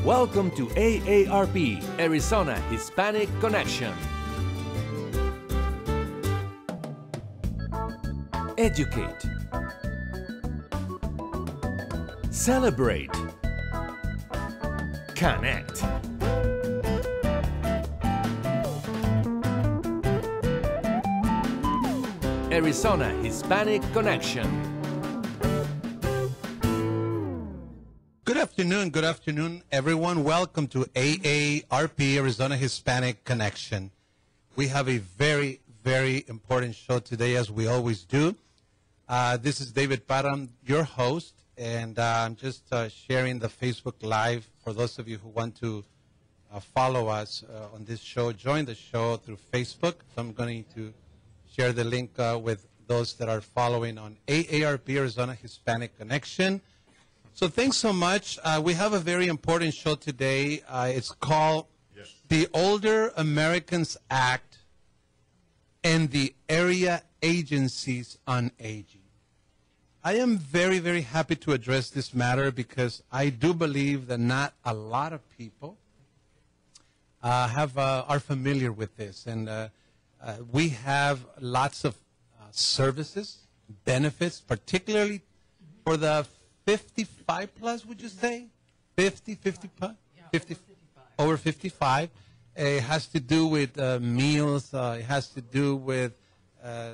Welcome to AARP, Arizona Hispanic Connection. Educate. Celebrate. Connect. Arizona Hispanic Connection. Good afternoon, everyone. Welcome to AARP, Arizona Hispanic Connection. We have a very, very important show today, as we always do. This is David Parham, your host, and I'm just sharing the Facebook Live for those of you who want to follow us on this show. Join the show through Facebook. So I'm going to share the link with those that are following on AARP, Arizona Hispanic Connection. So thanks so much. We have a very important show today. It's called the Older Americans Act and the Area Agencies on Aging. I am very, very happy to address this matter because I do believe that not a lot of people are familiar with this. And we have lots of services, benefits, particularly for the 55 plus, would you say? 50, 55? Yeah, 50, over 55. It has to do with meals. It has to do with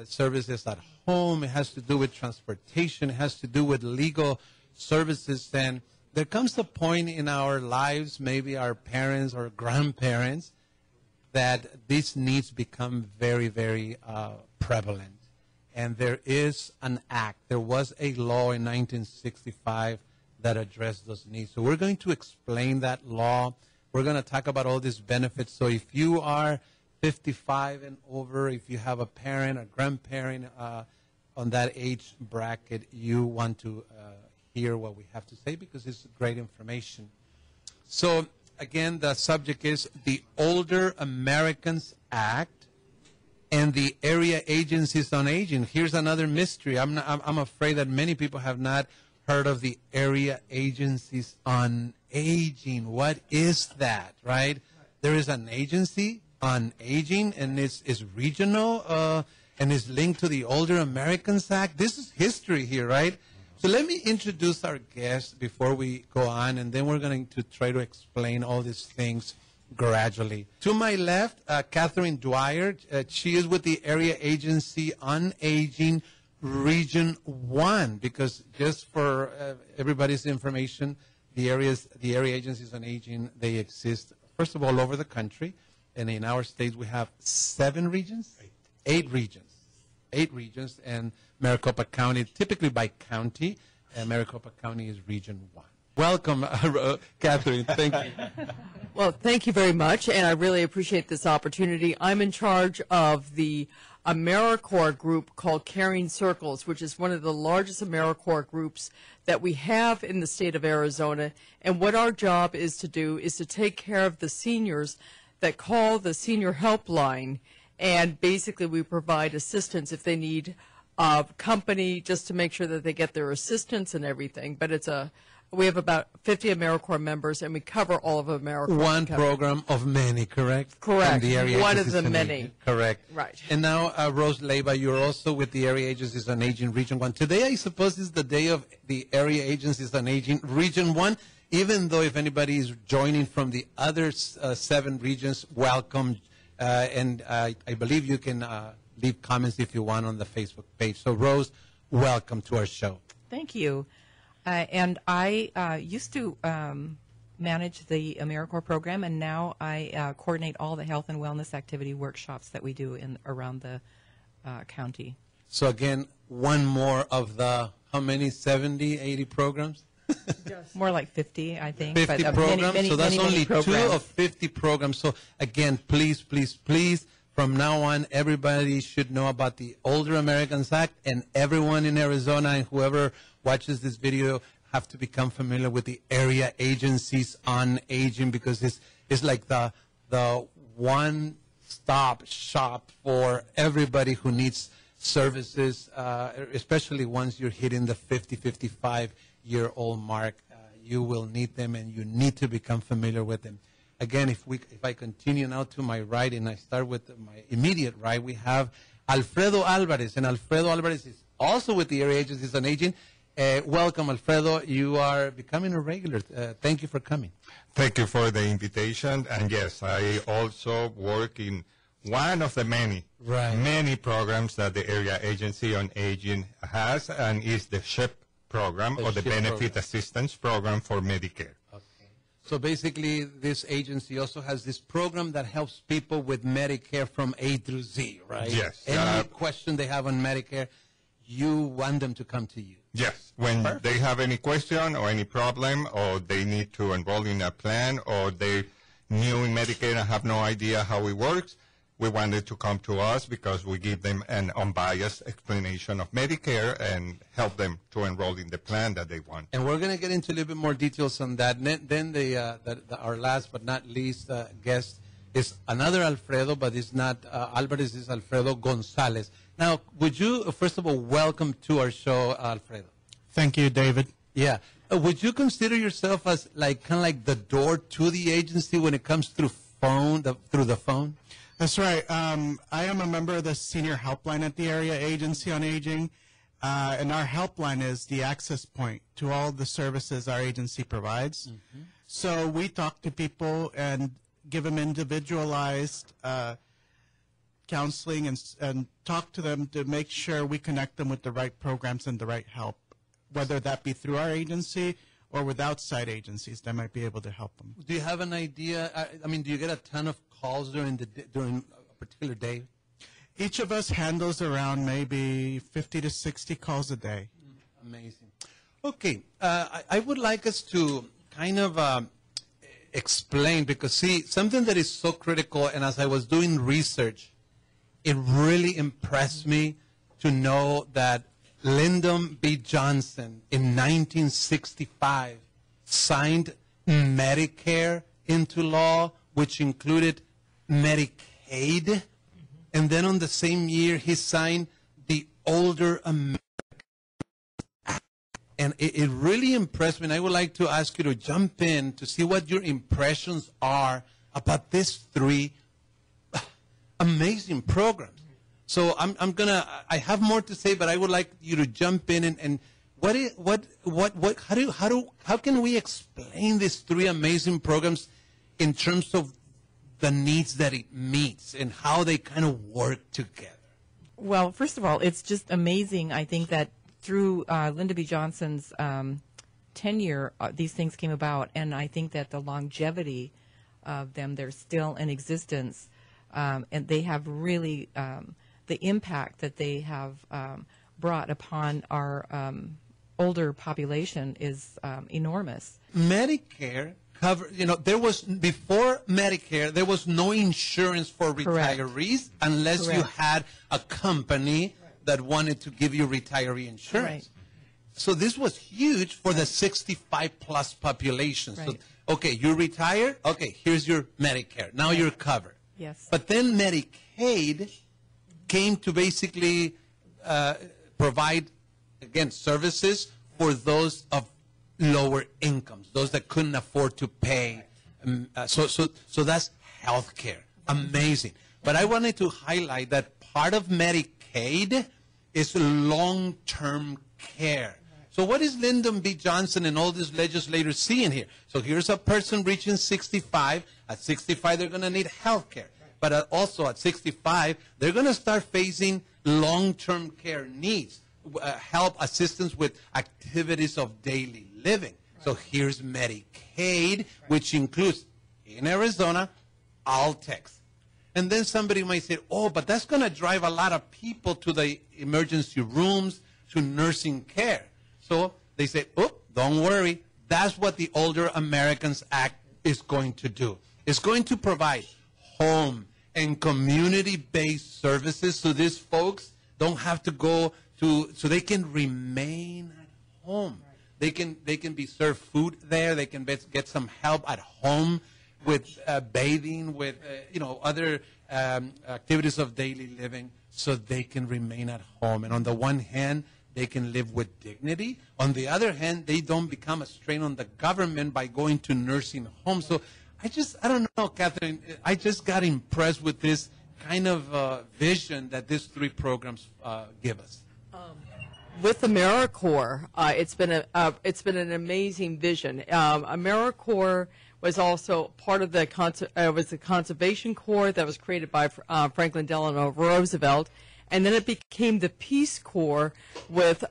services at home. It has to do with transportation. It has to do with legal services. And there comes a point in our lives, maybe our parents or grandparents, that these needs become very, very prevalent. And there is an act. There was a law in 1965 that addressed those needs. So we're going to explain that law. We're going to talk about all these benefits. So if you are 55 and over, if you have a parent, a grandparent on that age bracket, you want to hear what we have to say because it's great information. So again, the subject is the Older Americans Act and the Area Agencies on Aging. Here's another mystery. I'm afraid that many people have not heard of the Area Agencies on Aging. What is that, right? There is an agency on aging, and it's regional, and it's linked to the Older Americans Act. This is history here, right? So let me introduce our guest before we go on, and then we're going to try to explain all these things gradually. To my left, Catherine Dwyer. She is with the Area Agency on Aging, Region 1, because just for everybody's information, the area agencies on aging, they exist, first of all, over the country. And in our states, we have 7 regions? 8 regions. 8 regions, and Maricopa County, typically by county, and Maricopa County is Region 1. Welcome, Catherine. Thank you. Well, thank you very much, and I really appreciate this opportunity. I'm in charge of the AmeriCorps group called Caring Circles, which is one of the largest AmeriCorps groups that we have in the state of Arizona. And what our job is to do is to take care of the seniors that call the senior helpline, and basically we provide assistance if they need company just to make sure that they get their assistance and everything. But we have about 50 AmeriCorps members, and we cover all of AmeriCorps. One program of many, correct? Correct. The area One of agencies the on many. aging. Correct. Right. And now, Rose Leyva, you're also with the Area Agencies on Aging, Region 1. Today, I suppose, is the day of the Area Agencies on Aging, Region 1. Even though if anybody is joining from the other 7 regions, welcome. And I believe you can leave comments if you want on the Facebook page. So, Rose, welcome to our show. Thank you. And I used to manage the AmeriCorps program, and now I coordinate all the health and wellness activity workshops that we do around the county. So again, one more of the, how many, 70, 80 programs? Yes. More like 50, I think. 50 but, programs, so that's only 2 programs. of 50 programs. So again, please, please, please, from now on, everybody should know about the Older Americans Act, and everyone in Arizona and whoever watches this video have to become familiar with the Area Agencies on Aging, because it's like the one-stop shop for everybody who needs especially once you're hitting the 50, 55-year-old mark. you will need them, and you need to become familiar with them. Again, if I continue now to my right, and I start with my immediate right, we have Alfredo Alvarez, and Alfredo Alvarez is also with the Area Agencies on Aging. Welcome, Alfredo. You are becoming a regular. Thank you for coming. Thank you for the invitation. And yes, I also work in one of the many programs that the Area Agency on Aging has, and is the SHIP program, or the Benefit Assistance Program for Medicare. Okay. So basically, this agency also has this program that helps people with Medicare from A through Z, right? Yes. Any question they have on Medicare, you want them to come to you. Yes. When Perfect. they have any question or any problem, or they need to enroll in a plan, or they're new in Medicare and have no idea how it works, we wanted to come to us because we give them an unbiased explanation of Medicare and help them to enroll in the plan that they want. And we're going to get into a little bit more details on that. Then our last but not least guest is another Alfredo, but it's not Alvarez, it's Alfredo Gonzalez. Now, would you, first of all, welcome to our show, Alfredo? Thank you, David. Yeah. Would you consider yourself as kind of like the door to the agency when it comes through the phone? That's right. I am a member of the Senior Helpline at the Area Agency on Aging, and our helpline is the access point to all the services our agency provides. Mm-hmm. So we talk to people and give them individualized counseling and talk to them to make sure we connect them with the right programs and the right help, whether that be through our agency or with outside agencies that might be able to help them. Do you have an idea? I mean, do you get a ton of calls during a particular day? Each of us handles around maybe 50 to 60 calls a day. Amazing. Okay, I would like us to kind of explain, because see, something that is so critical, and as I was doing research, it really impressed me to know that Lyndon B. Johnson in 1965 signed Medicare into law, which included Medicaid, and then on the same year he signed the Older Americans Act. And it really impressed me, and I would like to ask you to jump in to see what your impressions are about these three amazing programs. So I have more to say, but I would like you to jump in and how can we explain these three amazing programs in terms of the needs that it meets and how they kind of work together? Well, first of all, it's just amazing. I think that through Lyndon B. Johnson's tenure, these things came about, and I think that the longevity of them, they're still in existence, and they have really the impact that they have brought upon our older population is enormous. Medicare there was, before Medicare, there was no insurance for retirees unless you had a company that wanted to give you retiree insurance. So this was huge for the 65-plus population. So, okay, you retired? Okay, here's your Medicare. Now you're covered. Yes. But then Medicaid came to basically provide, again, services for those of lower incomes, those that couldn't afford to pay. So that's health care. Amazing. But I wanted to highlight that part of Medicaid is long-term care. So what is Lyndon B. Johnson and all these legislators seeing here? So here's a person reaching 65. At 65, they're going to need health care. But also at 65, they're going to start facing long-term care needs, help, assistance with activities of daily living. So here's Medicaid, which includes, in Arizona, ALTCS. And then somebody might say, oh, but that's going to drive a lot of people to the emergency rooms, to nursing care. So they say, oh, don't worry. That's what the Older Americans Act is going to do. It's going to provide home and community-based services so these folks don't have to go to, so they can remain at home. They can be served food there. They can get some help at home with bathing, with other activities of daily living, so they can remain at home. And on the one hand, they can live with dignity. On the other hand, they don't become a strain on the government by going to nursing homes. So I don't know, Catherine, I just got impressed with this kind of vision that these three programs give us. With AmeriCorps, it's been an amazing vision. AmeriCorps was also part of the Conservation Corps that was created by Franklin Delano Roosevelt, and then it became the Peace Corps with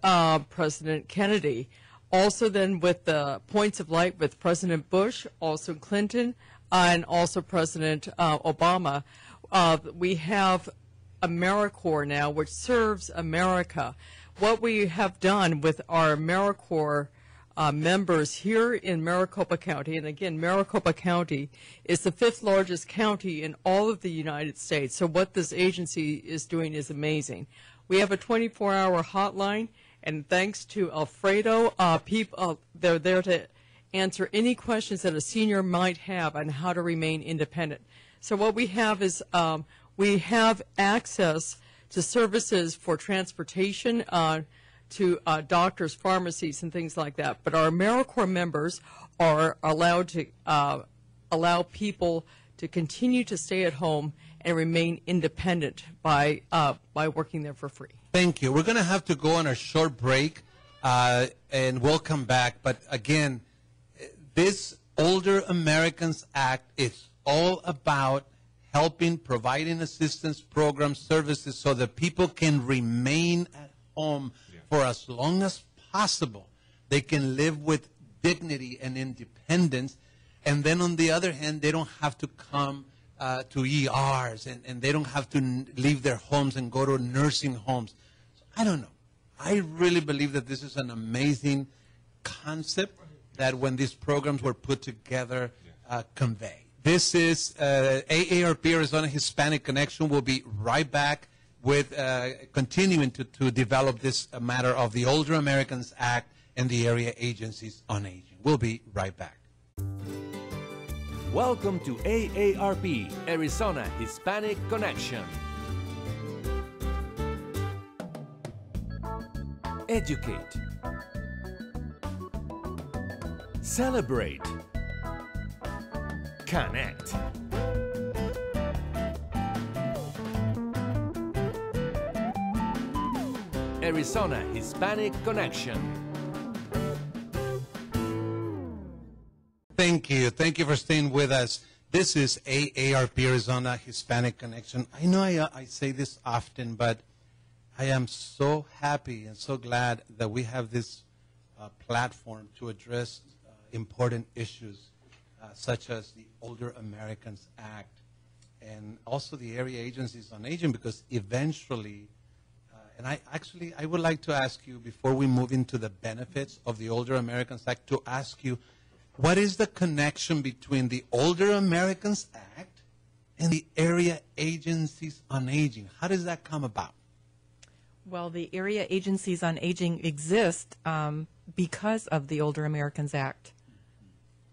President Kennedy. Also then with the Points of Light with President Bush, also Clinton, and also President Obama. We have AmeriCorps now, which serves America. What we have done with our AmeriCorps members here in Maricopa County, and again, Maricopa County is the 5th largest county in all of the United States. So what this agency is doing is amazing. We have a 24-hour hotline, and thanks to Alfredo, they're there to answer any questions that a senior might have on how to remain independent. So what we have is we have access to services for transportation, to doctors, pharmacies, and things like that. But our AmeriCorps members are allowed to allow people to continue to stay at home and remain independent by working there for free. Thank you. We're going to have to go on a short break, and we'll come back. But again, this Older Americans Act is all about helping, providing assistance programs, services, so that people can remain at home for as long as possible. They can live with dignity and independence. And then on the other hand, they don't have to come to ERs, and they don't have to leave their homes and go to nursing homes. So I don't know. I really believe that this is an amazing concept that when these programs were put together, convey. This is AARP Arizona Hispanic Connection. We'll be right back with continuing to develop this matter of the Older Americans Act and the area agencies on aging. We'll be right back. Welcome to AARP, Arizona Hispanic Connection. Educate. Celebrate. Connect. Arizona Hispanic Connection. Thank you. Thank you for staying with us. This is AARP Arizona Hispanic Connection. I know I say this often, but I am so happy and so glad that we have this platform to address important issues such as the Older Americans Act and also the area agencies on aging, because eventually, and I would like to ask you, before we move into the benefits of the Older Americans Act, to ask you, what is the connection between the Older Americans Act and the area agencies on aging? How does that come about? Well, the area agencies on aging exist because of the Older Americans Act.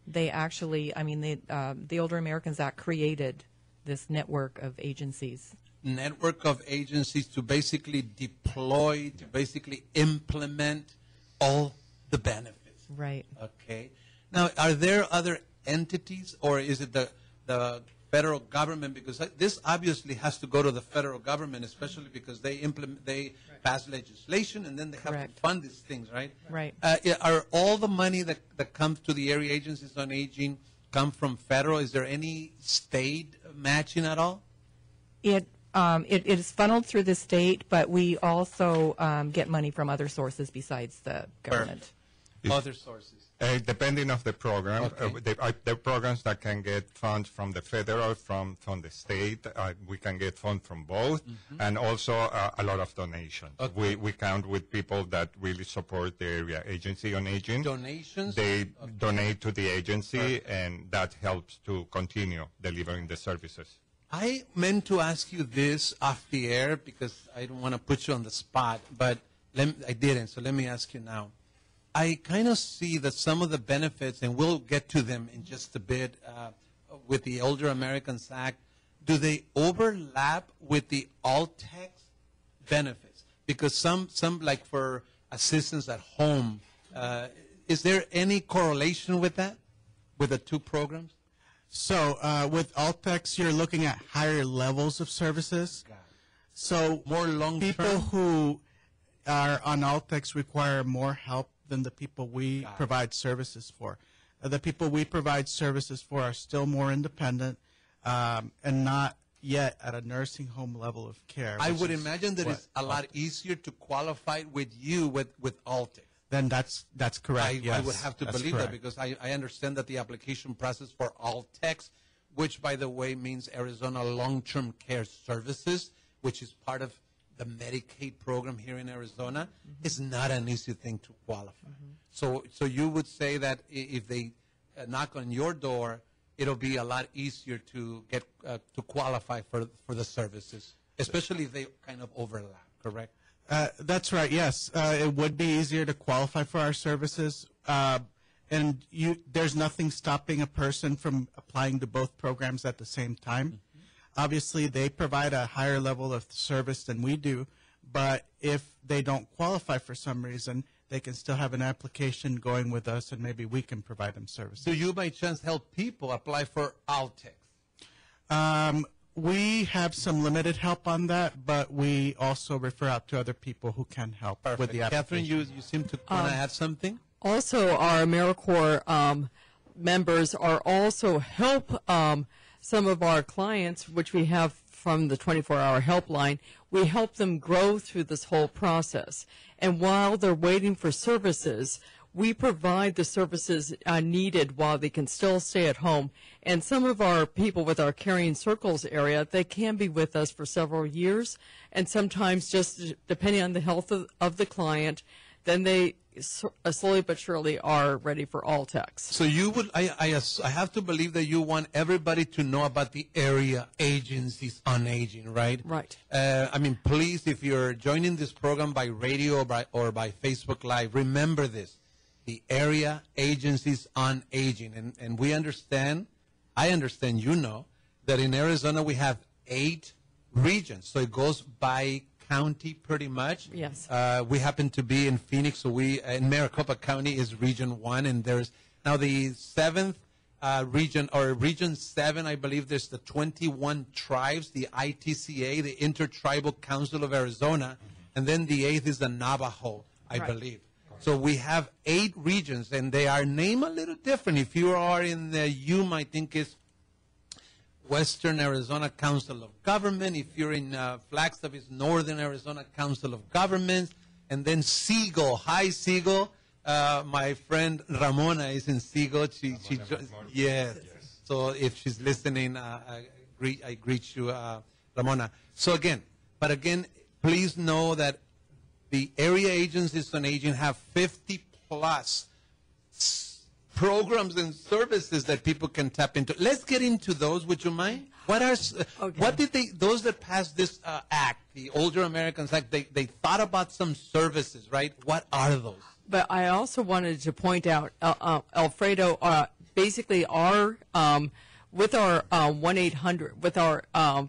They actually, the Older Americans Act created this network of agencies. Network of agencies to basically deploy, to basically implement all the benefits. Right. Okay. Now, are there other entities, or is it the federal government? Because this obviously has to go to the federal government, especially because they pass legislation and then they have to fund these things, right? Right. Are all the money that comes to the area agencies on aging come from federal? Is there any state matching at all? It is funneled through the state, but we also get money from other sources besides the government. Other sources. Depending on the program, Okay. the programs that can get funds from the federal, from the state, we can get funds from both, and also a lot of donations. Okay. We count with people that really support the area agency on aging. Donations? They donate to the agency, and that helps to continue delivering the services. I meant to ask you this off the air because I don't want to put you on the spot, but I didn't, so let me ask you now. I kind of see that some of the benefits, and we'll get to them in just a bit, with the Older Americans Act, do they overlap with the ALTCS benefits? Because some like for assistance at home. Is there any correlation with that, with the two programs? So with ALTCS, you're looking at higher levels of services. So More long-term? people who are on ALTCS require more help than the people we provide services for. The people we provide services for are still more independent and not yet at a nursing home level of care. I which would is imagine that what it's a lot easier to qualify with you with ALTCS. Then that's correct. I would have to that's believe that correct. because I understand that the application process for ALTCS, which by the way means Arizona Long-Term Care Services, which is part of the Medicaid program here in Arizona, is not an easy thing to qualify. So you would say that if they knock on your door, it'll be a lot easier to get to qualify for the services, especially if they kind of overlap. Correct? That's right. Yes, it would be easier to qualify for our services, and there's nothing stopping a person from applying to both programs at the same time. Obviously, they provide a higher level of service than we do, but if they don't qualify for some reason, they can still have an application going with us, and maybe we can provide them services. Do you by chance help people apply for ALTCS? We have some limited help on that, but we also refer out to other people who can help with the application. Catherine, you seem to want to add something? Also, our AmeriCorps members are also help some of our clients, which we have from the 24-hour helpline. We help them grow through this whole process. And while they're waiting for services, we provide the services needed while they can still stay at home. And some of our people with our Caring Circles area, they can be with us for several years. And sometimes just depending on the health of the client, then they slowly but surely are ready for ALTCS. So you would, I have to believe that you want everybody to know about the area agencies on aging, right? Right. I mean, please, if you're joining this program by radio or by Facebook Live, remember this. The area agencies on aging. And we understand, I understand, you know, that in Arizona we have 8 regions. So it goes by county pretty much. Yes. We happen to be in Phoenix, so in Maricopa County is Region 1, and there's now the 7th region, or Region 7, I believe there's the 21 tribes, the ITCA, the Intertribal Council of Arizona, and then the 8th is the Navajo, I believe. So we have 8 regions, and they are named a little different. If you are in the Yuma, I think it's Western Arizona Council of Government. If you're in Flagstaff, it's Northern Arizona Council of Governments. And then Siegel, High Siegel. My friend Ramona is in Siegel. Yes. So if she's listening, I greet you, Ramona. So again, please know that the area agencies on aging have 50 plus programs and services that people can tap into. Let's get into those. Would you mind? What did those that passed this act, the Older Americans Act, they thought about some services, right? What are those? But I also wanted to point out, Alfredo, basically with our 1-800, with our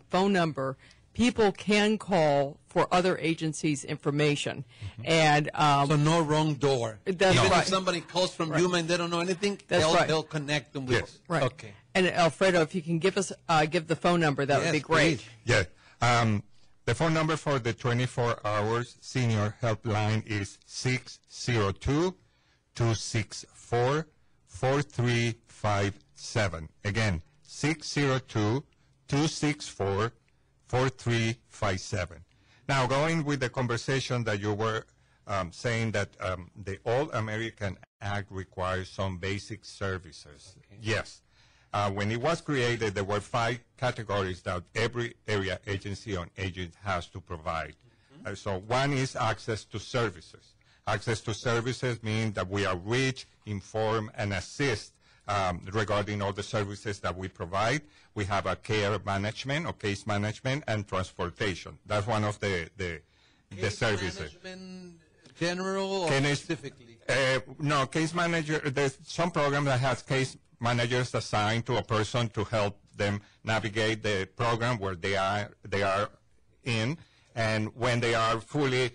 phone number, people can call for other agencies' information. And so no wrong door. That's Even right. if somebody calls from Yuma and they don't know anything, they'll connect them with Yes. right. Okay. And Alfredo, if you can give us give the phone number, that would be great. Please. Yeah. The phone number for the 24 hours senior helpline is 602-264-4357. Again, 602-264-4357. Now, going with the conversation that you were saying that the All American Act requires some basic services. Okay. Yes. When it was created, there were 5 categories that every area agency on aging has to provide. So one is access to services. Access to services means that we are reach, inform, and assist regarding all the services that we provide. We have a care management or case management and transportation. That's one of the services. Management general or specifically? No, case manager, there's some program that has case managers assigned to a person to help them navigate the program where they are in, and when they are fully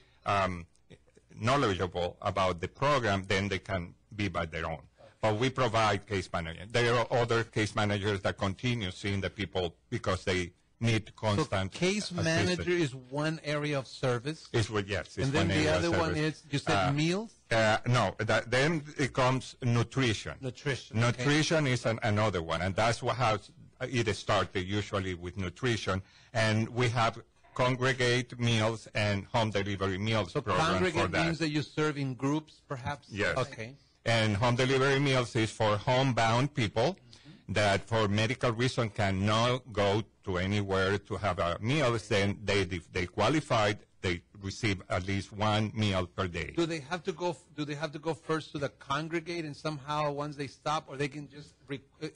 knowledgeable about the program, then they can be by their own. But we provide case management. There are other case managers that continue seeing the people because they need constant So case assistance. manager is one area of service, Yes, it's and then one the area of other one service. is, you said meals? No, then it comes nutrition. Nutrition, Nutrition is another one, and that's how it started, usually with nutrition. And we have congregate meals and home delivery meals So program for congregate that. means that you serve in groups, perhaps? Yes. Okay. And home delivery meals is for homebound people that for medical reason cannot go to anywhere to have a meal. Then they qualified, they receive at least one meal per day. Do they have to go first to the congregate and somehow once they stop, or they can just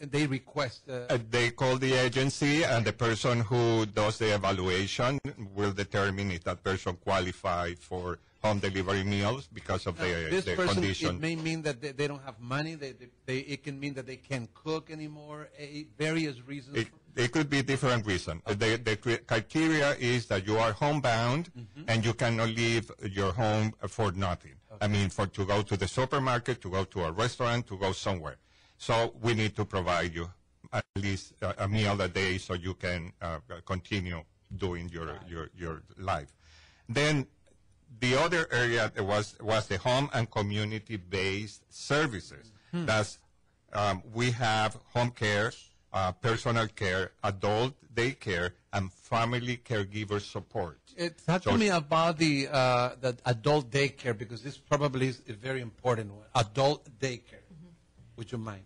they request? They call the agency, and the person who does the evaluation will determine if that person qualified for home delivery meals because of this the person, condition. it may mean that they don't have money. It can mean that they can't cook anymore. Various reasons. It could be different reason. Okay. The criteria is that you are homebound and you cannot leave your home for nothing. Okay. I mean, to go to the supermarket, to go to a restaurant, to go somewhere. So we need to provide you at least a meal a day so you can continue doing your life. Then the other area was the home and community-based services. That's we have home care, personal care, adult daycare, and family caregiver support. Talk to me about the adult daycare, because this probably is a very important one. Adult daycare. Would you mind?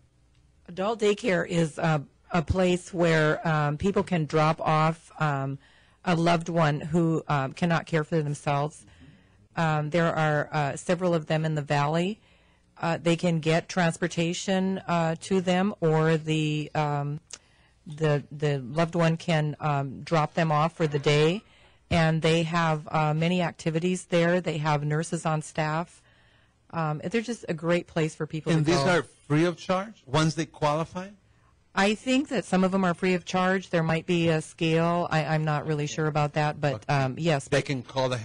Adult daycare is a place where people can drop off a loved one who cannot care for themselves. There are several of them in the valley. They can get transportation to them, or the loved one can drop them off for the day. And they have many activities there. They have nurses on staff. They're just a great place for people to go. And these are free of charge once they qualify? I think that some of them are free of charge. There might be a scale. I'm not really sure about that, but yes. They can call the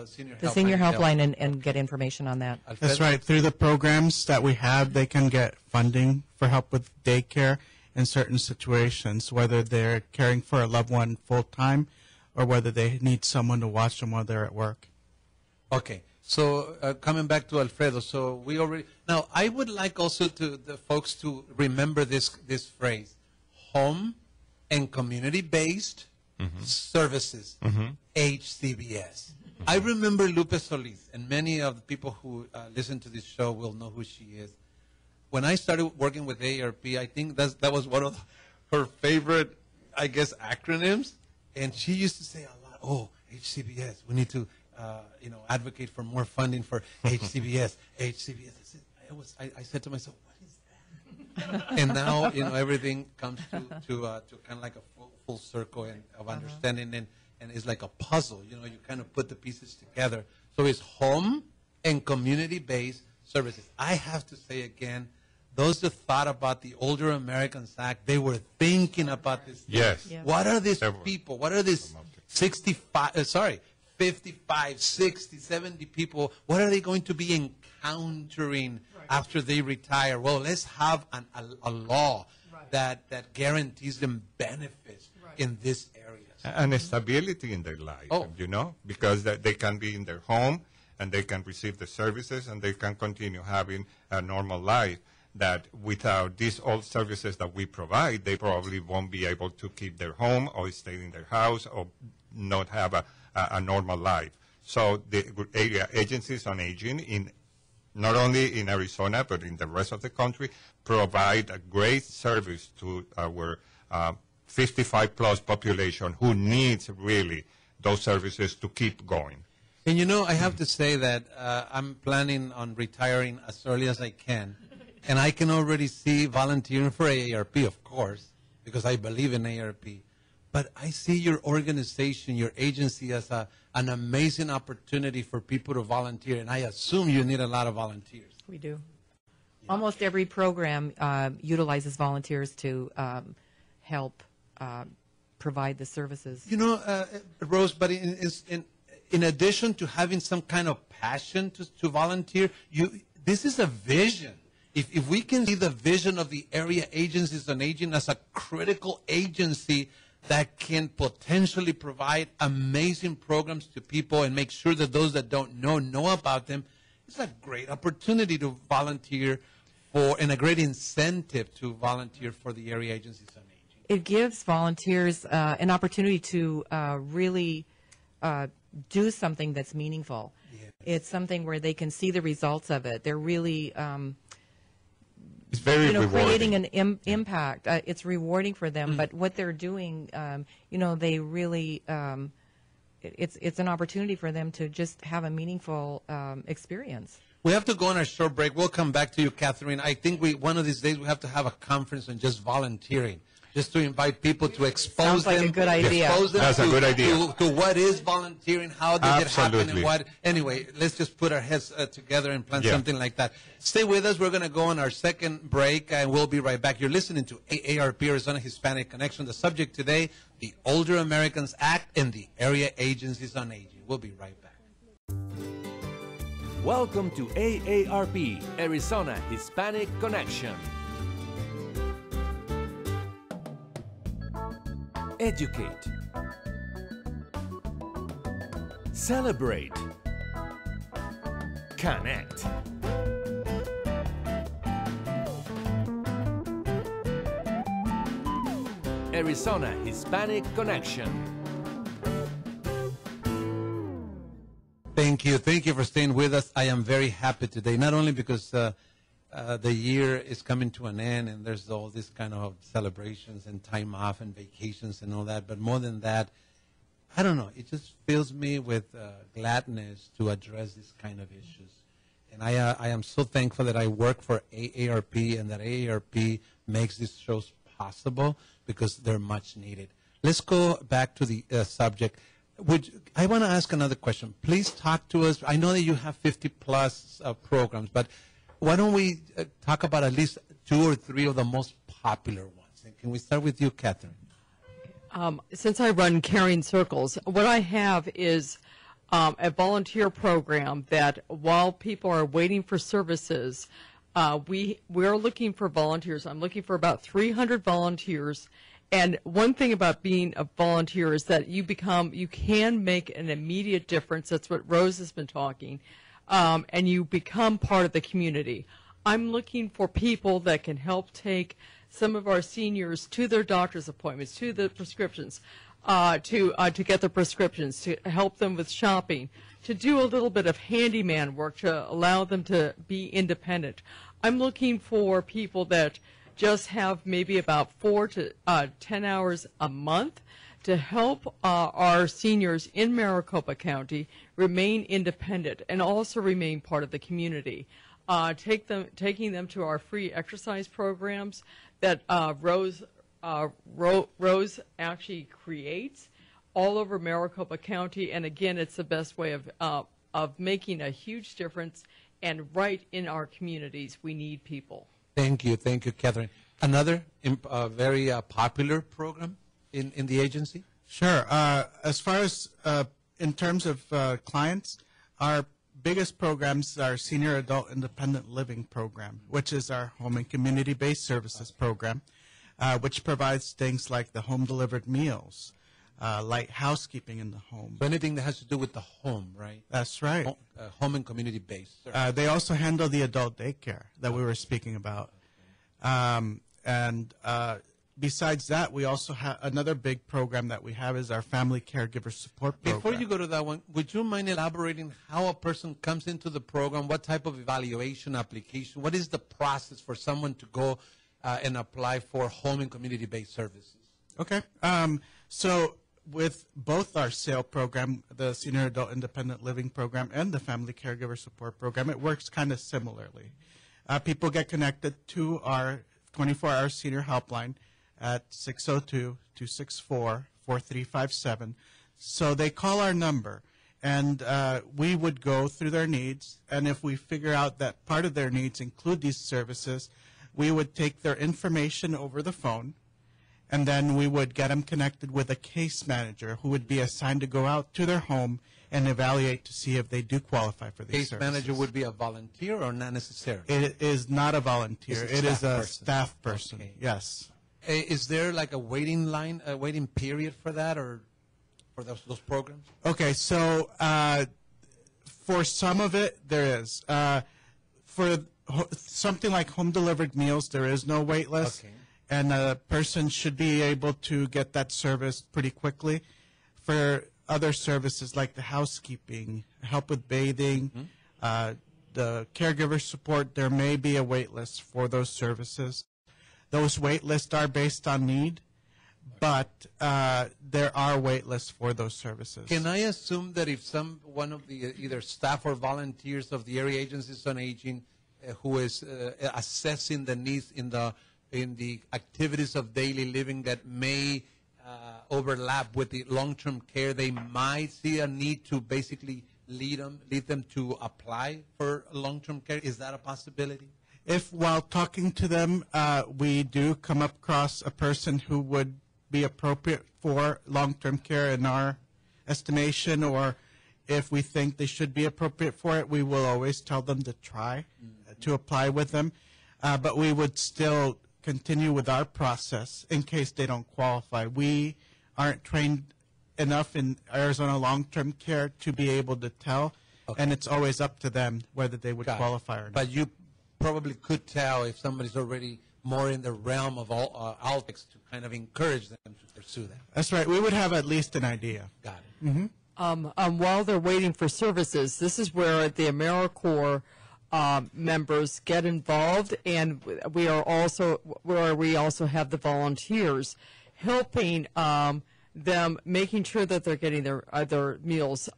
senior helpline and get information on that. That's right. Through the programs that we have, they can get funding for help with daycare in certain situations, whether they're caring for a loved one full-time or whether they need someone to watch them while they're at work. Okay. So coming back to Alfredo, so we already now. I would like also to the folks to remember this phrase: home and community-based services, HCBS. I remember Lupe Solis, and many of the people who listen to this show will know who she is. When I started working with AARP, I think that was one of her favorite, I guess, acronyms, and she used to say a lot. Oh, HCBS, we need to. Advocate for more funding for HCBS. HCBS. I said to myself, what is that? And now, everything comes to kind of like a full circle of understanding, and it's like a puzzle. You kind of put the pieces together. So it's home and community-based services. I have to say again, those that thought about the Older Americans Act, they were thinking about this. Yes. What are these people? What are these 55, 60, 70 people, what are they going to be encountering after they retire? Well, let's have a law that guarantees them benefits in this area. And stability in their life, because they can be in their home and they can receive the services and they can continue having a normal life. That without these old services that we provide, they probably won't be able to keep their home or stay in their house or not have a normal life. So the area agencies on aging, not only in Arizona but in the rest of the country, provide a great service to our 55-plus population who needs really those services to keep going. And I have to say that I'm planning on retiring as early as I can, and I can already see volunteering for AARP, of course, because I believe in AARP. But I see your organization, your agency, as an amazing opportunity for people to volunteer, and I assume you need a lot of volunteers. We do. Yeah. Almost every program utilizes volunteers to help provide the services. Rose, but in addition to having some kind of passion to volunteer, this is a vision. If we can see the vision of the area agencies on aging as a critical agency that can potentially provide amazing programs to people and make sure that those that don't know about them, it's a great opportunity to volunteer for, and a great incentive to volunteer for the area agencies on aging. It gives volunteers an opportunity to really do something that's meaningful. Yes. It's something where they can see the results of it. They're really It's very rewarding. creating an impact. It's rewarding for them, but what they're doing, they really, it's an opportunity for them to just have a meaningful experience. We have to go on a short break. We'll come back to you, Catherine. I think one of these days we have to have a conference on just volunteering, just to invite people to expose Sounds like them. a good idea. Expose them That's a good idea. To what is volunteering, how does it happen, and Absolutely. what. Anyway, let's just put our heads together and plan Yeah. something like that. Stay with us. We're going to go on our second break, and we'll be right back. You're listening to AARP, Arizona Hispanic Connection. The subject today, the Older Americans Act and the Area Agencies on Aging. We'll be right back. Welcome to AARP, Arizona Hispanic Connection. Educate. Celebrate. Connect. Arizona Hispanic Connection. Thank you. Thank you for staying with us. I am very happy today, not only because the year is coming to an end and there's all this kind of celebrations and time off and vacations and all that, but more than that, I don't know, it just fills me with gladness to address these kind of issues. And I am so thankful that I work for AARP and that AARP makes these shows possible because they're much needed. Let's go back to the subject. I want to ask another question. Please talk to us. I know that you have 50-plus programs, but why don't we talk about at least 2 or 3 of the most popular ones? And can we start with you, Catherine? Since I run Caring Circles, what I have is a volunteer program that while people are waiting for services, we're looking for volunteers. I'm looking for about 300 volunteers. And one thing about being a volunteer is that you can make an immediate difference. That's what Rose has been talking. And you become part of the community. I'm looking for people that can help take some of our seniors to their doctor's appointments, to the prescriptions, to get the prescriptions, to help them with shopping, to do a little bit of handyman work to allow them to be independent. I'm looking for people that just have maybe about 4 to 10 hours a month to help our seniors in Maricopa County remain independent and also remain part of the community. Taking them to our free exercise programs that Rose actually creates all over Maricopa County, and again, it's the best way of making a huge difference. And right in our communities, we need people. Thank you, Catherine. Another very popular program in the agency? Sure. As far as in terms of clients, our biggest programs are Senior Adult Independent Living Program, which is our home and community-based services program, which provides things like the home-delivered meals, light housekeeping in the home. So anything that has to do with the home, right? That's right. Home and community-based. They also handle the adult daycare that we were speaking about. Besides that, we also have another big program that we have is our Family Caregiver Support Program. Before you go to that one, would you mind elaborating how a person comes into the program, what type of evaluation application, what is the process for someone to go and apply for home and community-based services? Okay. So with both our SAIL program, the Senior Adult Independent Living Program, and the Family Caregiver Support Program, it works kind of similarly. People get connected to our 24-hour senior helpline at 602-264-4357. So they call our number, and we would go through their needs, and if we figure out that part of their needs include these services, we would take their information over the phone, and then we would get them connected with a case manager who would be assigned to go out to their home and evaluate to see if they do qualify for these Case services. manager would be a volunteer or not necessarily? It is not a volunteer. It's a It is staff a person. staff person. Okay. Yes. Is there like a waiting line, a waiting period for that, or for those programs? Okay, so for some of it, there is. For something like home-delivered meals, there is no wait list, Okay. and a person should be able to get that service pretty quickly. For other services like the housekeeping, help with bathing, the caregiver support, there may be a wait list for those services. Those wait lists are based on need, but there are wait lists for those services. Can I assume that if one of the either staff or volunteers of the area agencies on aging who is assessing the needs in the activities of daily living that may overlap with the long-term care, they might see a need to basically lead them to apply for long-term care? Is that a possibility? If while talking to them, we do come across a person who would be appropriate for long-term care in our estimation, or if we think they should be appropriate for it, we will always tell them to try to apply with them. But we would still continue with our process in case they don't qualify. We aren't trained enough in Arizona long-term care to be able to tell, and it's always up to them whether they would Got it. qualify or not. But you probably could tell if somebody's already more in the realm of ALTCS to kind of encourage them to pursue that. That's right. We would have at least an idea. Got it. While they're waiting for services, this is where the AmeriCorps members get involved, and we also have the volunteers helping them, making sure that they're getting their meals,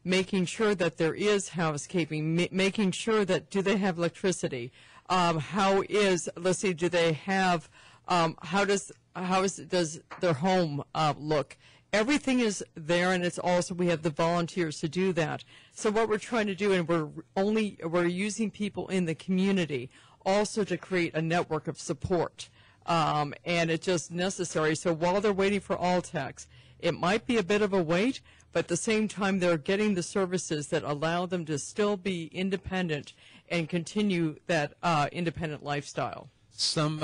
making sure that there is housekeeping, making sure that do they have electricity, let's see, do they have does their home look? Everything is there, and it's also, we have the volunteers to do that. So what we're trying to do, and we're using people in the community also to create a network of support. And it's just necessary. So while they're waiting for ALTCS, it might be a bit of a wait, but at the same time, they're getting the services that allow them to still be independent and continue that independent lifestyle. Some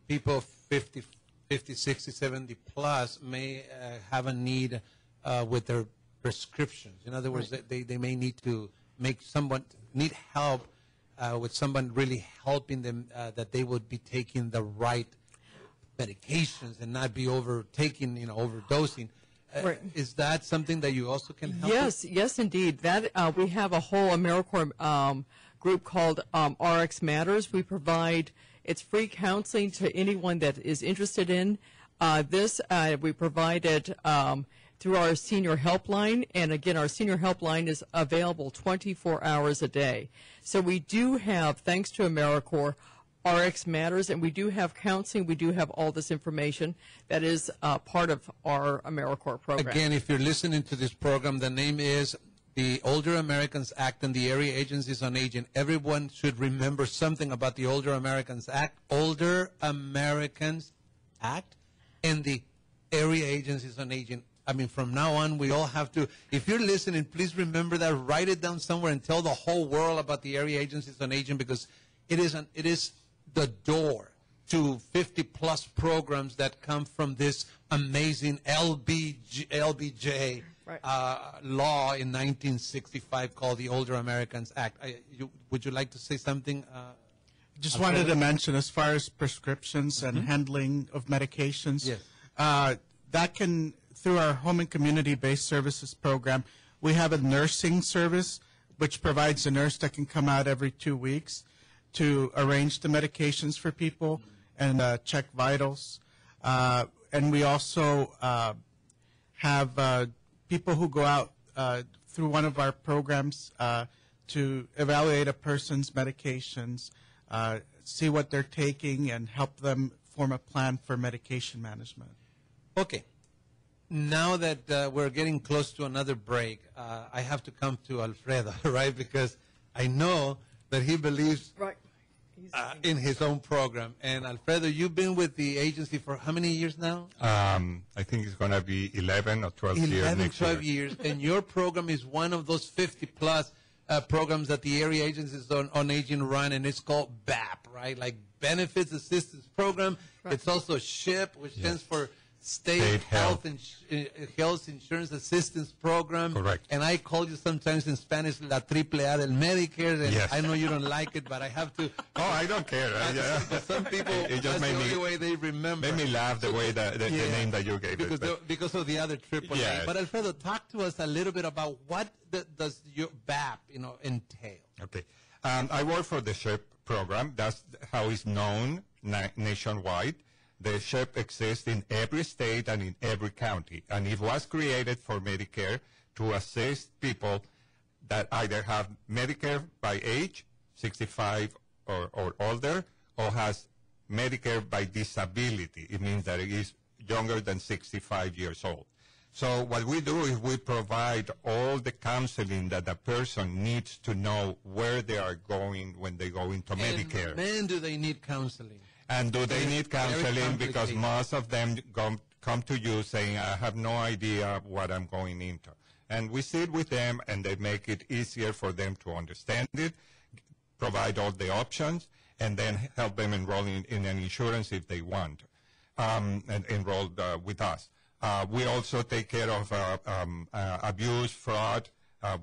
people 50, 60, 70 plus may have a need with their prescriptions. In other words, they may need to need help with someone really helping them, that they would be taking the right medications and not be overdosing. Right. Is that something that you also can help with? Yes, indeed. That we have a whole AmeriCorps group called RX Matters. We provide it's free counseling to anyone that is interested in this. We provide it through our senior helpline, and again, our senior helpline is available 24 hours a day. So we do have, thanks to AmeriCorps, RX Matters, and we do have counseling. We do have all this information that is part of our AmeriCorps program. Again, if you're listening to this program, the name is the Older Americans Act and the Area Agencies on Aging. Everyone should remember something about the Older Americans Act, Older Americans Act, and the Area Agencies on Aging. I mean, from now on, we all have to, if you're listening, please remember that, write it down somewhere and tell the whole world about the Area Agencies on Aging, because it is the door to 50-plus programs that come from this amazing LBJ law in 1965 called the Older Americans Act. Would you like to say something? Just wanted to mention, as far as prescriptions and handling of medications, that can, through our home and community-based services program, we have a nursing service which provides a nurse that can come out every 2 weeks to arrange the medications for people and check vitals. And we also have people who go out through one of our programs to evaluate a person's medications, see what they're taking, and help them form a plan for medication management. Okay. Now that we're getting close to another break, I have to come to Alfredo, right? Because I know that he believes in his own program. And Alfredo, you've been with the agency for how many years now? I think it's going to be 11 or 12 years 11, next 12 year. years. And your program is one of those 50-plus programs that the area agencies on aging run, and it's called BAP, right? Like Benefits Assistance Program. Right. It's also SHIP, which stands for State State Health Health. Health Insurance Assistance Program. Correct. And I call you sometimes in Spanish La Triple A del Medicare. And Yes. I know you don't like it, but I have to. Oh, I don't care. But some people, It just that's made the me- only way they remember. Made me laugh the way the name that you gave because it. because of the other triple A. Yes. But Alfredo, talk to us a little bit about what does your BAP, entail. Okay. I work for the SHIP program. That's how it's known nationwide. The SHIP exists in every state and in every county. And it was created for Medicare to assist people that either have Medicare by age, 65 or older, or has Medicare by disability. It means that it is younger than 65 years old. So what we do is we provide all the counseling that the person needs to know where they are going when they go into Medicare. And man, do they need counseling. And do they need Very counseling? Because complicated. most of them come to you saying, I have no idea what I'm going into. And we sit with them, and they make it easier for them to understand it, provide all the options, and then help them enroll in an insurance if they want, and enroll with us. We also take care of abuse, fraud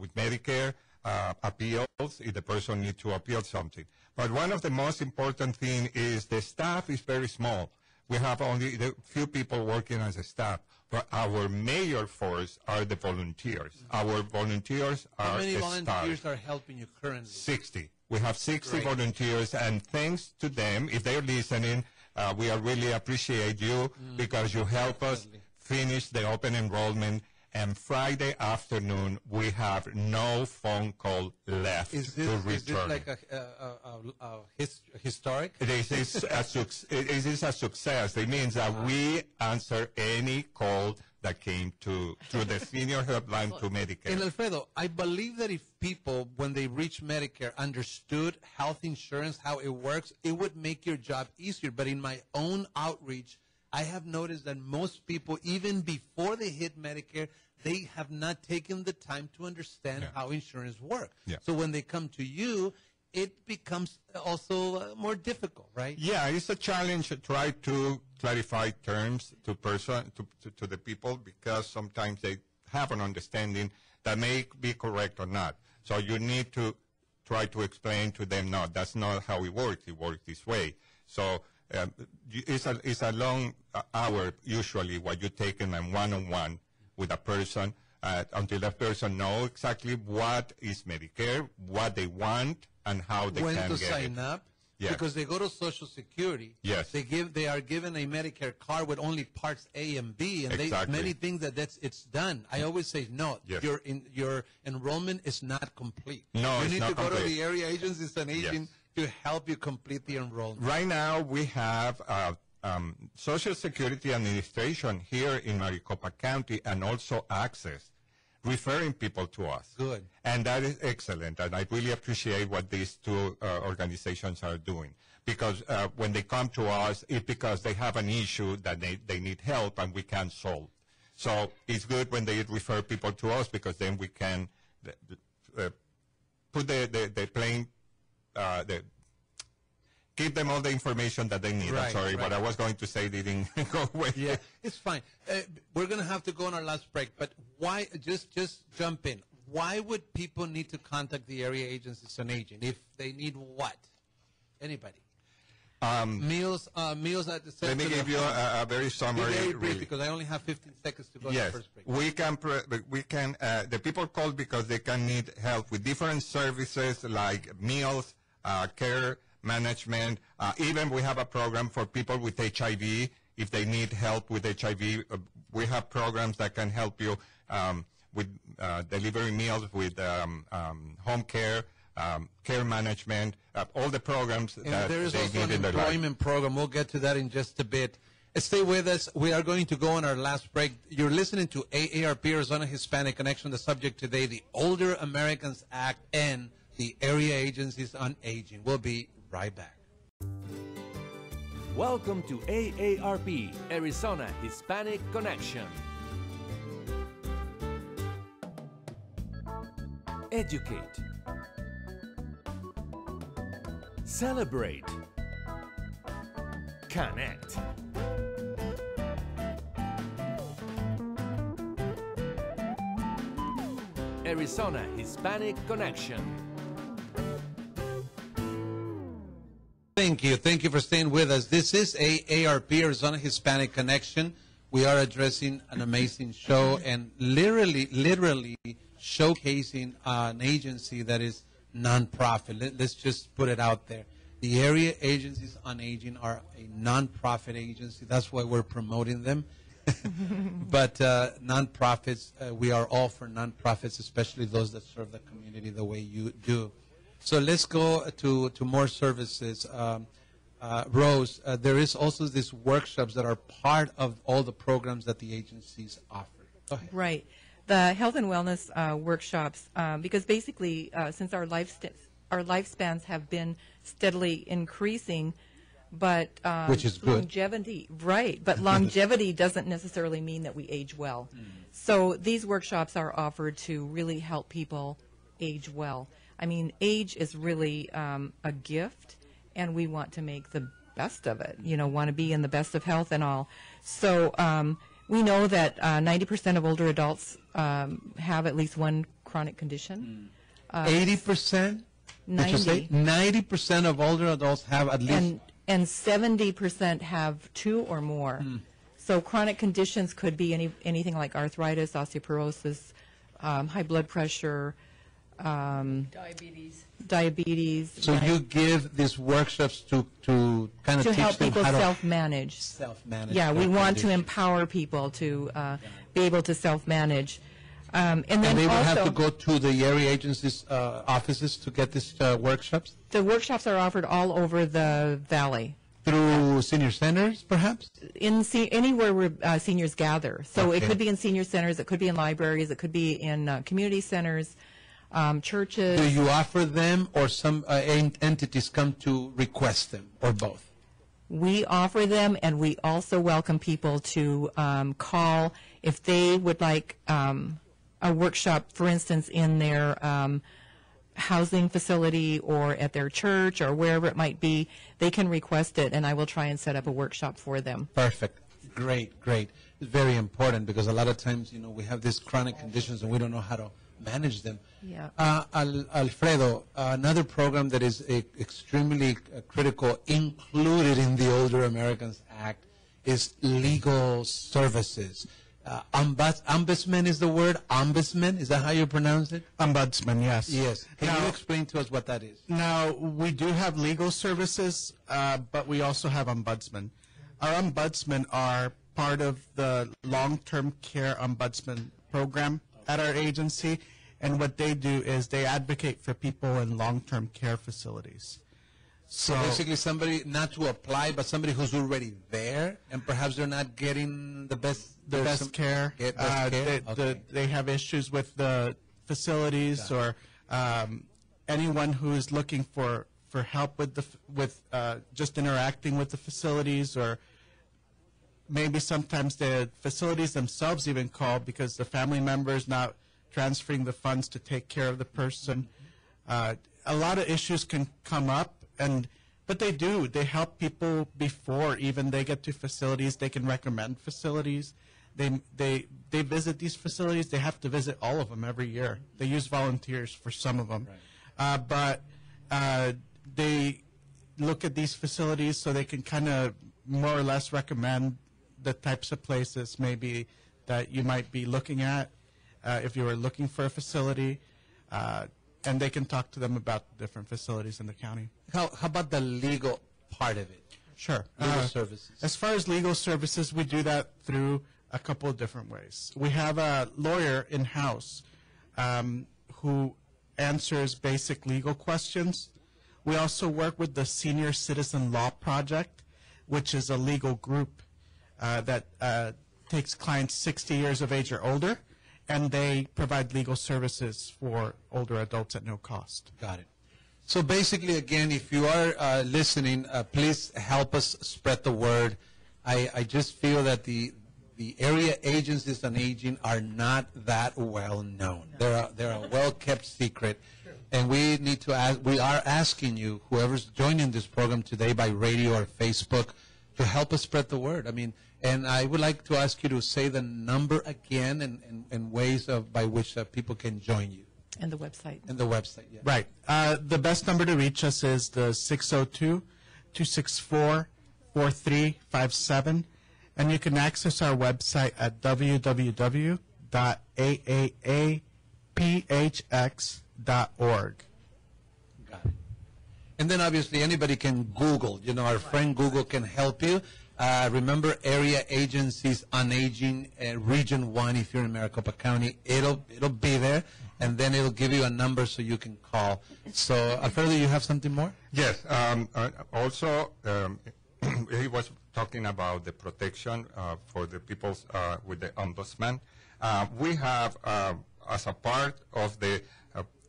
with Medicare, appeals, if the person needs to appeal something. But one of the most important things is the staff is very small. We have only a few people working as a staff, but our major force are the volunteers. Our volunteers are How many the volunteers star. are helping you currently? 60. We have 60 Great. volunteers, and thanks to them, if they're listening, we really appreciate you because you help us Definitely. finish the open enrollment. And Friday afternoon, we have no phone call left Is to this return. like a historic? This is it is a success. It means that we answer any call that came through the senior helpline to And Medicare. Alfredo, I believe that if people, when they reach Medicare, understood health insurance, how it works, it would make your job easier. But in my own outreach, I have noticed that most people, even before they hit Medicare, they have not taken the time to understand Yeah. how insurance works. Yeah. So when they come to you, it becomes also more difficult, right? Yeah, it's a challenge to try to clarify terms to the people because sometimes they have an understanding that may be correct or not. So you need to try to explain to them, no, that's not how it works. It works this way. So it's a long hour usually what you take in a one-on-one with a person until that person knows exactly what is Medicare, what they want, and how they When can to get sign it. up. Yes. Because they go to Social Security. Yes. They are given a Medicare card with only parts A and B, and Exactly. many things it's done. I always say no. Yes. Your enrollment is not complete. No, you it's need not to go to complete. the area agencies and aging Yes. to help you complete the enrollment. Right now, we have Social Security Administration here in Maricopa County and also Access referring people to us. Good. And that is excellent. And I really appreciate what these two organizations are doing. Because when they come to us, it's because they have an issue that they need help and we can solve. So it's good when they refer people to us because then we can put the plain, give them all the information that they need. Right, I'm sorry, right. what I was going to say didn't go away. Yeah, it's fine. We're going to have to go on our last break, but why? Just jump in. Why would people need to contact the area agencies on aging if they need what? Anybody? Meals at the center. Let me give you a very summary. Very brief really. because I only have 15 seconds to go to the Yes, first break. we can. The people call because they can need help with different services like meals, care management. Even we have a program for people with HIV. If they need help with HIV, we have programs that can help you with delivering meals, with home care, care management, all the programs And that there is they also need an in their life. employment program. We'll get to that in just a bit. Stay with us. We are going to go on our last break. You're listening to AARP Arizona Hispanic Connection. The subject today, the Older Americans Act and the Area Agencies on Aging. We'll be right back. Welcome to AARP, Arizona Hispanic Connection. Educate. Celebrate. Connect. Arizona Hispanic Connection. Thank you. Thank you for staying with us. This is AARP, Arizona Hispanic Connection. We are addressing an amazing show and literally showcasing an agency that is nonprofit. Let's just put it out there. The Area Agencies on Aging are a nonprofit agency. That's why we're promoting them. But nonprofits, we are all for nonprofits, especially those that serve the community the way you do. So let's go to more services. Rose, there is also these workshops that are part of all the programs that the agencies offer. Go ahead. Right. The health and wellness workshops, because basically since our lifespans have been steadily increasing, but which is good. Longevity, right? But longevity doesn't necessarily mean that we age well. So these workshops are offered to really help people age well. I mean, age is really a gift, and we want to make the best of it. You know, want to be in the best of health and all. So we know that 90% of older adults have at least one chronic condition. 80%? 90. 90% of older adults have at least. And 70% have two or more. So chronic conditions could be anything like arthritis, osteoporosis, high blood pressure, diabetes. So right? you give these workshops to kind of To teach help them people how to self-manage. self-manage. Yeah, we their want to condition. empower people to be able to self-manage. And then And they will also, have to go to the area agencies' offices to get these workshops? the workshops are offered all over the valley. Through senior centers, perhaps? Anywhere where seniors gather. So it Okay. could be in senior centers, it could be in libraries, it could be in community centers, churches. Do you offer them, or some entities come to request them, or both? We offer them, and we also welcome people to call if they would like a workshop, for instance, in their housing facility or at their church or wherever it might be. They can request it, and I will try and set up a workshop for them. Perfect. Great, great. It's very important because a lot of times, you know, we have these chronic conditions and we don't know how to manage them. Yeah. Alfredo, another program that is extremely critical, included in the Older Americans Act, is legal services. Ombudsman is the word? Ombudsman? Is that how you pronounce it? Ombudsman, yes. Yes. Can you Now- explain to us what that is? Now, we do have legal services, but we also have ombudsman. Our ombudsmen are part of the long-term care ombudsman program at our agency, and what they do is they advocate for people in long-term care facilities. So basically somebody, not to apply, but somebody who's already there, and perhaps they're not getting the best care. Get best care? Okay. They have issues with the facilities, or anyone who is looking for help with just interacting with the facilities, or maybe sometimes the facilities themselves even call because the family member is not transferring the funds to take care of the person. A lot of issues can come up, but they help people before even they get to facilities. They can recommend facilities. They visit these facilities. They have to visit all of them every year. They use volunteers for some of them, but they look at these facilities so they can kind of more or less recommend the types of places maybe that you might be looking at if you were looking for a facility, and they can talk to them about different facilities in the county. How about the legal part of it? Sure. Legal services. As far as legal services, we do that through a couple of different ways. We have a lawyer in-house who answers basic legal questions. We also work with the Senior Citizen Law Project, which is a legal group that takes clients 60 years of age or older, and they provide legal services for older adults at no cost. Got it. So basically, again, if you are listening, please help us spread the word. I just feel that the area agencies on aging are not that well known. They're a well-kept secret. And we need to ask, we are asking you, whoever's joining this program today by radio or Facebook, to help us spread the word. I mean, and I would like to ask you to say the number again and ways by which people can join you. And the website. And the website, yeah. Right. The best number to reach us is the 602-264-4357. And you can access our website at www.aaphx.org. Got it. And then obviously anybody can Google. You know, our friend Google can help you. Remember, Area Agencies on Aging, Region 1, if you're in Maricopa County. It'll be there. And then it'll give you a number so you can call. So, Alfredo, you have something more? Yes. Also, he was talking about the protection for the people with the ombudsman. We have, as a part of the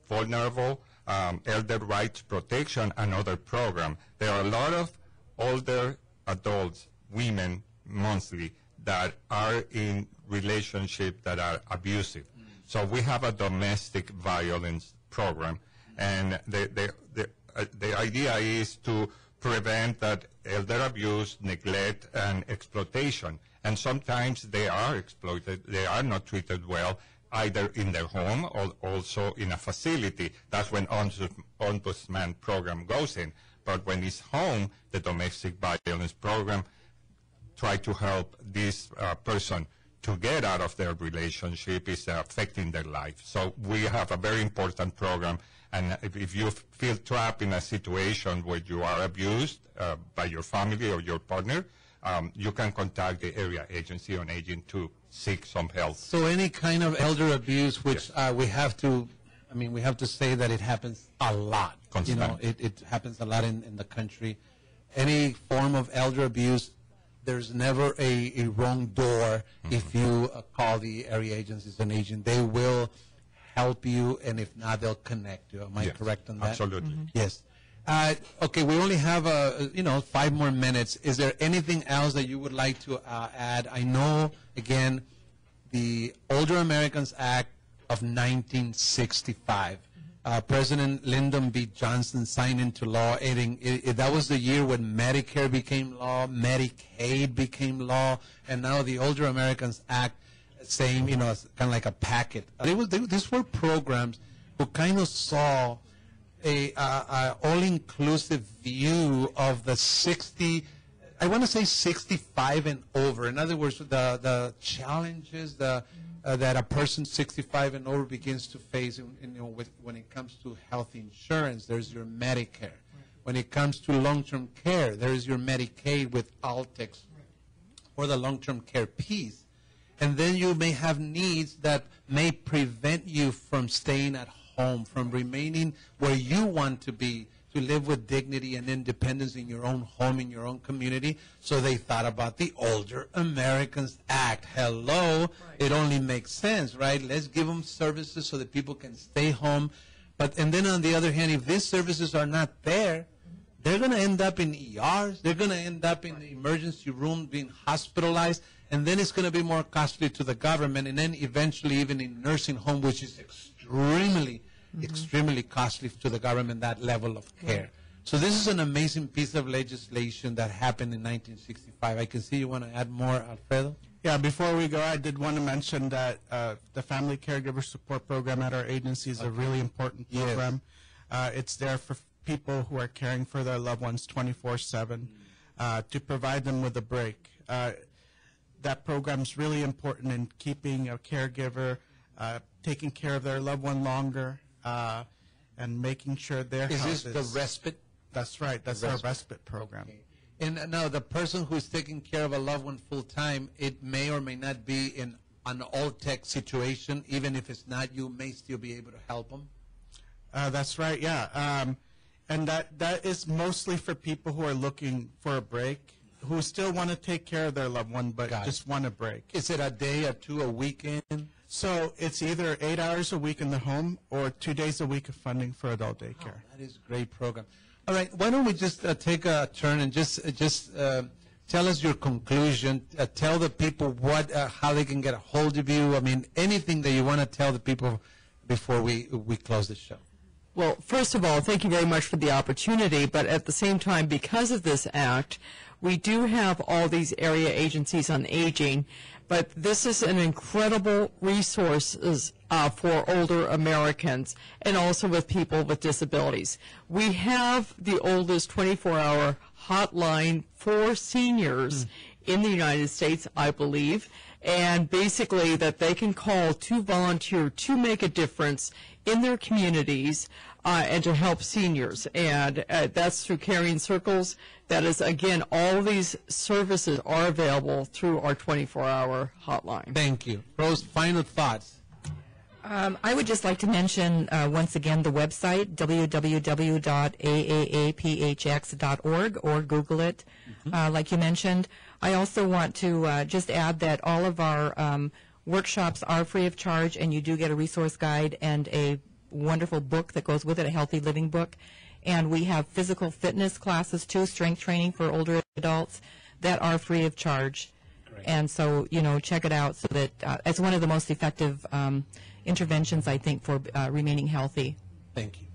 vulnerable elder rights protection, another program. There are a lot of older adults, women, mostly, that are in relationships that are abusive. So we have a domestic violence program, and the idea is to prevent that elder abuse, neglect, and exploitation. And sometimes they are exploited, they are not treated well, either in their home or also in a facility. That's when ombudsman program goes in. But when it's home, the domestic violence program try to help this person to get out of their relationship is affecting their life. So we have a very important program, and if you feel trapped in a situation where you are abused by your family or your partner, you can contact the Area Agency on Aging to seek some help. So any kind of elder abuse, which Yes. we have to say that it happens a lot. Constant. You know, it happens a lot in the country. Any form of elder abuse, there's never a wrong door if you call the Area Agencies on Aging. They will help you, and if not, they'll connect you. Am I Yes, correct on that? absolutely. Yes. Okay, we only have 5 more minutes. Is there anything else that you would like to add? I know, again, the Older Americans Act of 1965. President Lyndon B. Johnson signed into law. That was the year when Medicare became law, Medicaid became law, and now the Older Americans Act, saying, kind of like a packet. These were programs who kind of saw a all-inclusive view of the 65 and over. In other words, the challenges that a person 65 and over begins to face when it comes to health insurance. There's your Medicare. When it comes to long-term care, there's your Medicaid with ALTCS or the long-term care piece. And then you may have needs that may prevent you from staying at home, from remaining where you want to be, to live with dignity and independence in your own home, in your own community. So they thought about the Older Americans Act. Hello, right. It only makes sense, right? Let's give them services so that people can stay home. And then on the other hand, if these services are not there, they're going to end up in ERs. They're going to end up in the emergency room being hospitalized. And then it's going to be more costly to the government, and then eventually even in nursing home, which is extremely costly to the government, that level of care. So this is an amazing piece of legislation that happened in 1965. I can see you want to add more, Alfredo? Yeah, before we go, I did want to mention that the Family Caregiver Support Program at our agency is a really important program. Yes. It's there for people who are caring for their loved ones 24/7 to provide them with a break. That program is really important in keeping a caregiver, taking care of their loved one longer, and making sure their health is... Is this the respite? That's right. That's our respite program. Okay. And now the person who's taking care of a loved one full-time, it may or may not be in an all-tech situation. Even if it's not, you may still be able to help them. That's right, yeah. And that is mostly for people who are looking for a break, who still want to take care of their loved one, but just want a break. Is it a day or two, a weekend? So it's either 8 hours a week in the home or 2 days a week of funding for adult daycare. That is a great program. All right, why don't we just take a turn and just tell us your conclusion. Tell the people how they can get a hold of you. I mean, anything that you want to tell the people before we close the show. Well, first of all, thank you very much for the opportunity, but at the same time, because of this act, we do have all these area agencies on aging, but this is an incredible resource for older Americans and also with people with disabilities. We have the oldest 24-hour hotline for seniors in the United States, I believe, and basically that they can call to volunteer to make a difference in their communities and to help seniors. And that's through Caring Circles. That is, again, all of these services are available through our 24-hour hotline. Thank you. Rose, final thoughts. I would just like to mention once again the website, www.aaphx.org, or Google it, like you mentioned. I also want to just add that all of our workshops are free of charge, and you do get a resource guide and a wonderful book that goes with it, a healthy living book. And we have physical fitness classes too, strength training for older adults, that are free of charge. Great. And so, check it out so that it's one of the most effective interventions, I think, for remaining healthy. Thank you.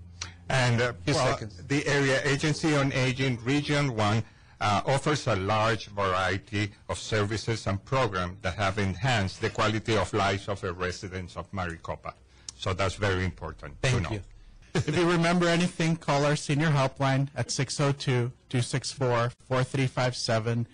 And the Area Agency on Aging Region 1 offers a large variety of services and programs that have enhanced the quality of life of the residents of Maricopa. So that's very important to know. Thank you. If you remember anything, call our senior helpline at 602-264-4357.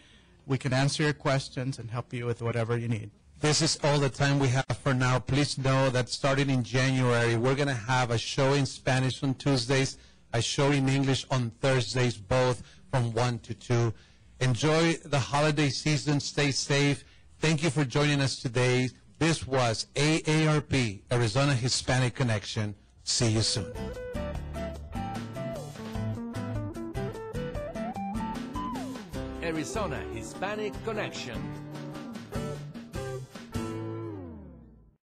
We can answer your questions and help you with whatever you need. This is all the time we have for now. Please know that starting in January, we're going to have a show in Spanish on Tuesdays, a show in English on Thursdays, both from 1 to 2. Enjoy the holiday season. Stay safe. Thank you for joining us today. This was AARP, Arizona Hispanic Connection. See you soon. Arizona Hispanic Connection.